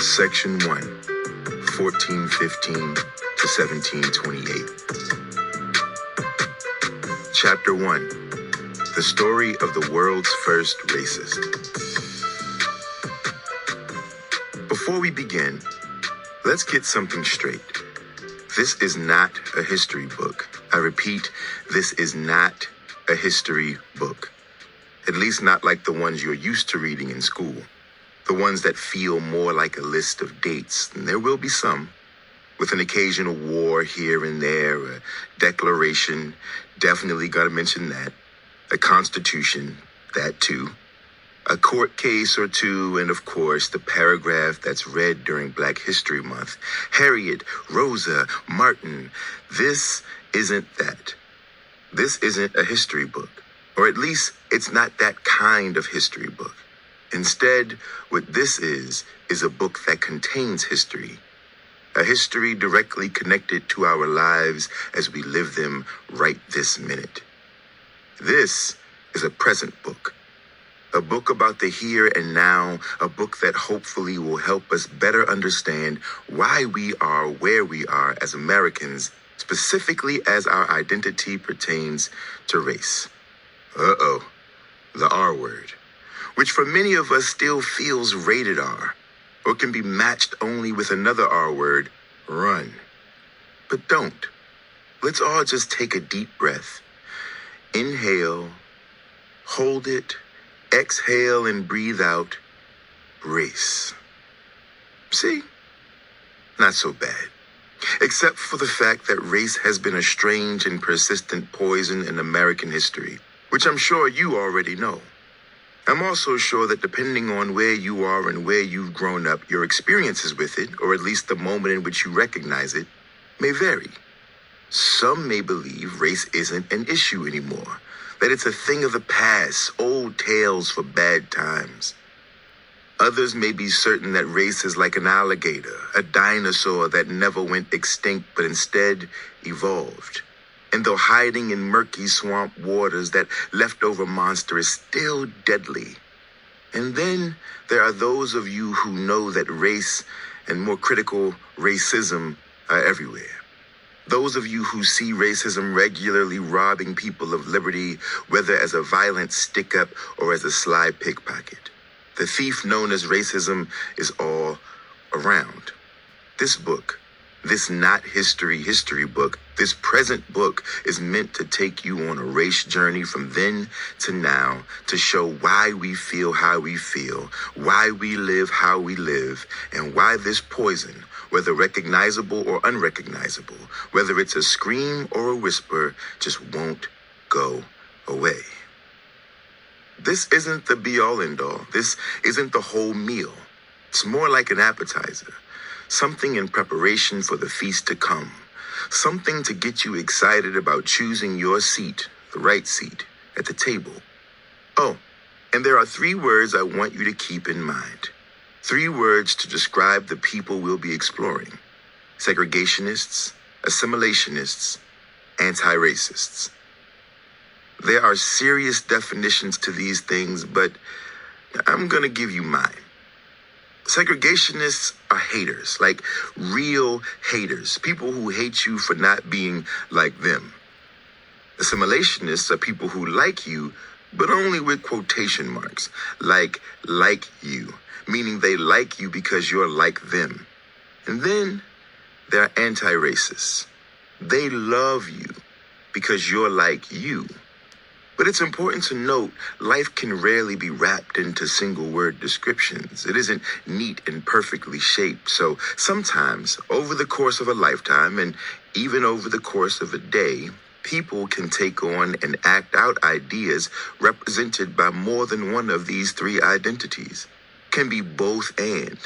Section 1, 1415 to 1728. Chapter 1, the story of the world's first racist. Before we begin, let's get something straight. This is not a history book. I repeat, this is not a history book. At least not like the ones you're used to reading in school. The ones that feel more like a list of dates, and there will be some, with an occasional war here and there, a declaration, definitely gotta mention that, a constitution, that too, a court case or two, and of course, the paragraph that's read during Black History Month. Harriet, Rosa, Martin. This isn't that. This isn't a history book, or at least it's not that kind of history book. Instead, what this is a book that contains history. A history directly connected to our lives as we live them right this minute. This is a present book. A book about the here and now, a book that hopefully will help us better understand why we are where we are as Americans, specifically as our identity pertains to race. The R word, which for many of us still feels rated R, or can be matched only with another R word, run. But don't. Let's all just take a deep breath. Inhale, hold it, exhale and breathe out, race. See? Not so bad. Except for the fact that race has been a strange and persistent poison in American history, which I'm sure you already know. I'm also sure that depending on where you are and where you've grown up, your experiences with it, or at least the moment in which you recognize it, may vary. Some may believe race isn't an issue anymore, that it's a thing of the past, old tales for bad times. Others may be certain that race is like an alligator, a dinosaur that never went extinct but instead evolved. And though hiding in murky swamp waters, that leftover monster is still deadly. And then there are those of you who know that race, and more critical, racism, are everywhere. Those of you who see racism regularly robbing people of liberty, whether as a violent stick-up or as a sly pickpocket. The thief known as racism is all around. This book, this not history book, this present book is meant to take you on a race journey from then to now, to show why we feel how we feel, why we live how we live, and why this poison, whether recognizable or unrecognizable, whether it's a scream or a whisper, just won't go away. This isn't the be-all end-all. This isn't the whole meal. It's more like an appetizer. Something in preparation for the feast to come. Something to get you excited about choosing your seat, the right seat, at the table. Oh, and there are 3 words I want you to keep in mind. 3 words to describe the people we'll be exploring. Segregationists, assimilationists, anti-racists. There are serious definitions to these things, but I'm going to give you mine. Segregationists are haters, like real haters, people who hate you for not being like them. Assimilationists are people who like you, but only with quotation marks, like you, meaning they like you because you're like them. And then there are anti-racists. They love you because you're like you. But it's important to note, life can rarely be wrapped into single-word descriptions. It isn't neat and perfectly shaped. So sometimes, over the course of a lifetime, and even over the course of a day, people can take on and act out ideas represented by more than one of these 3 identities. Can be both and.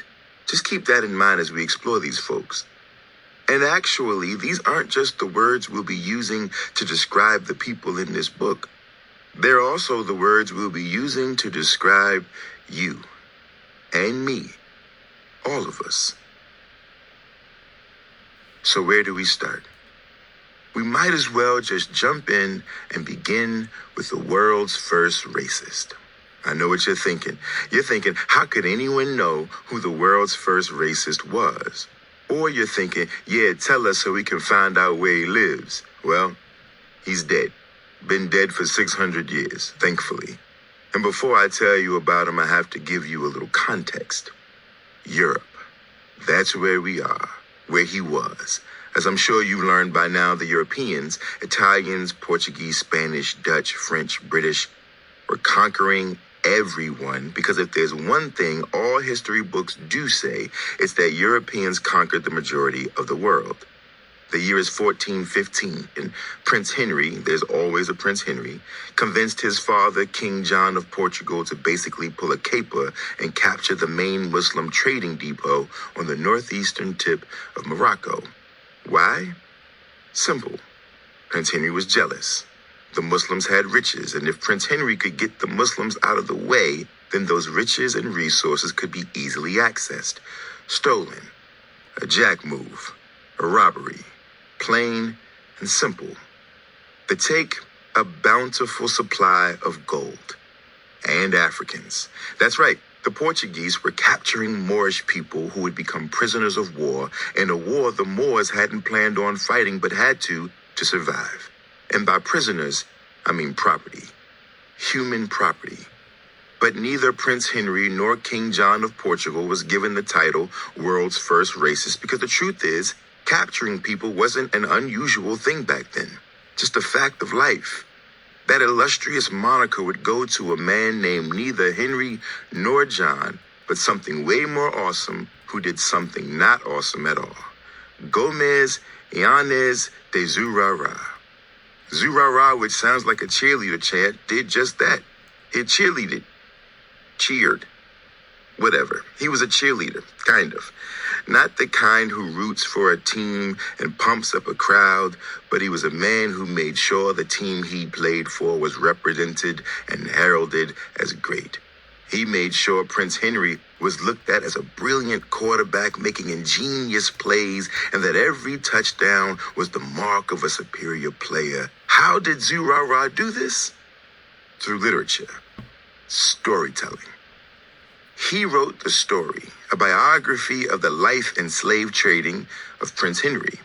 Just keep that in mind as we explore these folks. And actually, these aren't just the words we'll be using to describe the people in this book. They're also the words we'll be using to describe you and me, all of us. So where do we start? We might as well just jump in and begin with the world's first racist. I know what you're thinking. You're thinking, how could anyone know who the world's first racist was? Or you're thinking, yeah, tell us so we can find out where he lives. Well, he's dead. Been dead for 600 years, thankfully. And before I tell you about him, I have to give you a little context. Europe. That's where we are, where he was. As I'm sure you've learned by now, the Europeans, Italians, Portuguese, Spanish, Dutch, French, British, were conquering everyone, because if there's one thing all history books do say, it's that Europeans conquered the majority of the world. The year is 1415, and Prince Henry, there's always a Prince Henry, convinced his father, King John of Portugal, to basically pull a caper and capture the main Muslim trading depot on the northeastern tip of Morocco. Why? Simple. Prince Henry was jealous. The Muslims had riches, and if Prince Henry could get the Muslims out of the way, then those riches and resources could be easily accessed. Stolen. A jack move. A robbery. Plain and simple. They take a bountiful supply of gold. And Africans. That's right. The Portuguese were capturing Moorish people who would become prisoners of war in a war the Moors hadn't planned on fighting but had to survive. And by prisoners, I mean property. Human property. But neither Prince Henry nor King John of Portugal was given the title world's first racist, because the truth is, capturing people wasn't an unusual thing back then. Just a fact of life. That illustrious moniker would go to a man named neither Henry nor John, but something way more awesome, who did something not awesome at all. Gomez Yanez de Zurara. Zurara, which sounds like a cheerleader chant, did just that. It cheerleaded. Cheered. Whatever. He was a cheerleader, kind of. Not the kind who roots for a team and pumps up a crowd, but he was a man who made sure the team he played for was represented and heralded as great. He made sure Prince Henry was looked at as a brilliant quarterback making ingenious plays, and that every touchdown was the mark of a superior player. How did Zurara do this? Through literature. Storytelling. He wrote the story, a biography of the life and slave trading of Prince Henry.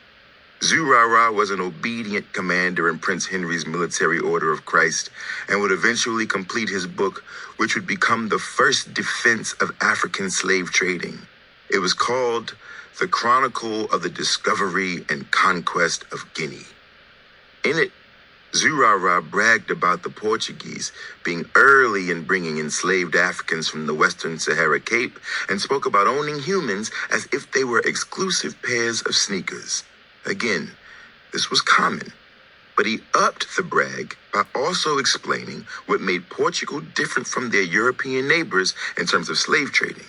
Zurara was an obedient commander in Prince Henry's military order of Christ and would eventually complete his book, which would become the first defense of African slave trading. It was called The Chronicle of the Discovery and Conquest of Guinea. In it, Zurara bragged about the Portuguese being early in bringing enslaved Africans from the Western Sahara Cape, and spoke about owning humans as if they were exclusive pairs of sneakers. Again, this was common, but he upped the brag by also explaining what made Portugal different from their European neighbors in terms of slave trading.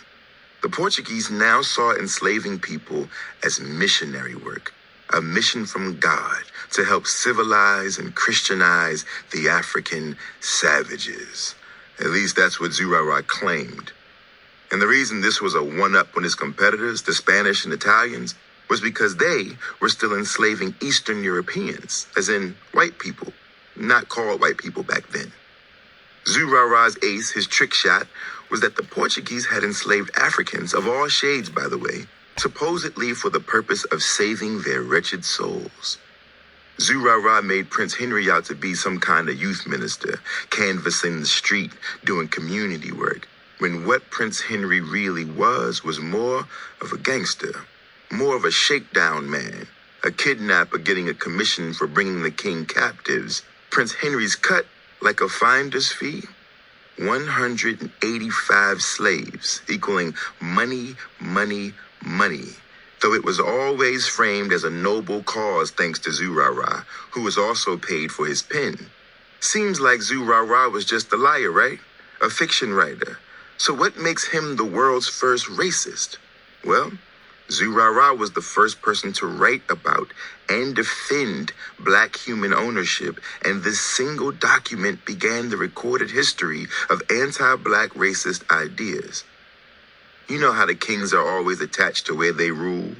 The Portuguese now saw enslaving people as missionary work, a mission from God to help civilize and Christianize the African savages. At least that's what Zurara claimed. And the reason this was a one-up on his competitors, the Spanish and Italians, was because they were still enslaving Eastern Europeans, as in white people, not called white people back then. Zurara's ace, his trick shot, was that the Portuguese had enslaved Africans, of all shades by the way, supposedly for the purpose of saving their wretched souls. Zurara made Prince Henry out to be some kind of youth minister, canvassing the street, doing community work, when what Prince Henry really was more of a gangster, more of a shakedown man, a kidnapper getting a commission for bringing the king captives. Prince Henry's cut, like a finder's fee, 185 slaves, equaling money, money, money. Though it was always framed as a noble cause thanks to Zurara, who was also paid for his pen. Seems like Zurara was just a liar, right? A fiction writer. So what makes him the world's first racist? Well, Zurara was the first person to write about and defend black human ownership, and this single document began the recorded history of anti-black racist ideas. You know how the kings are always attached to where they rule,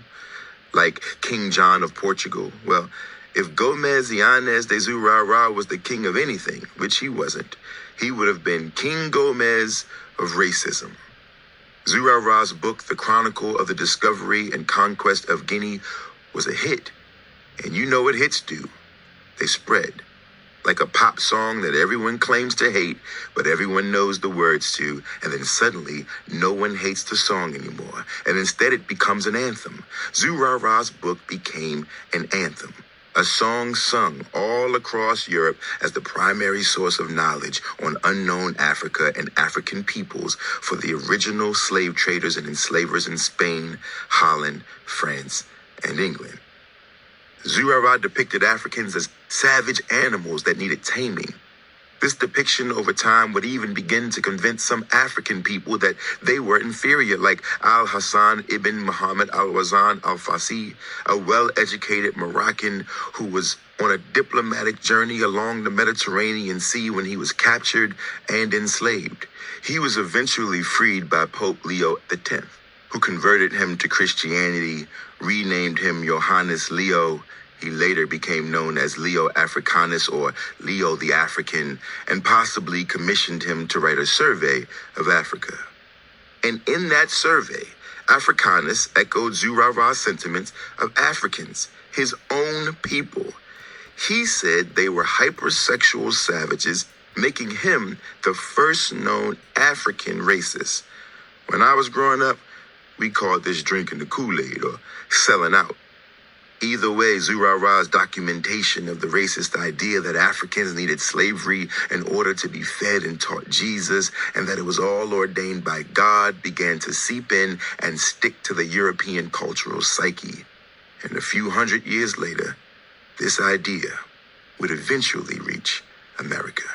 like King John of Portugal. Well, If Gomez Yanez de Zurara was the king of anything, which he wasn't, he would have been King Gomez of racism. Zurara's book, The Chronicle of the Discovery and Conquest of Guinea, was a hit. And you know what hits do. They spread. Like a pop song that everyone claims to hate, but everyone knows the words to, and then suddenly no one hates the song anymore, and instead it becomes an anthem. Zurara's book became an anthem, a song sung all across Europe as the primary source of knowledge on unknown Africa and African peoples for the original slave traders and enslavers in Spain, Holland, France, and England. Zurara depicted Africans as savage animals that needed taming. This depiction over time would even begin to convince some African people that they were inferior, like Al-Hassan ibn Muhammad al-Wazan al-Fasi, a well-educated Moroccan who was on a diplomatic journey along the Mediterranean Sea when he was captured and enslaved. He was eventually freed by Pope Leo X, who converted him to Christianity, renamed him Johannes Leo. He later became known as Leo Africanus or Leo the African, and possibly commissioned him to write a survey of Africa. And in that survey, Africanus echoed Zurara's sentiments of Africans, his own people. He said they were hypersexual savages, making him the first known African racist. When I was growing up, we called this drinking the Kool-Aid or selling out. Either way, Zurara's documentation of the racist idea that Africans needed slavery in order to be fed and taught Jesus, and that it was all ordained by God, began to seep in and stick to the European cultural psyche. And a few hundred years later, this idea would eventually reach America.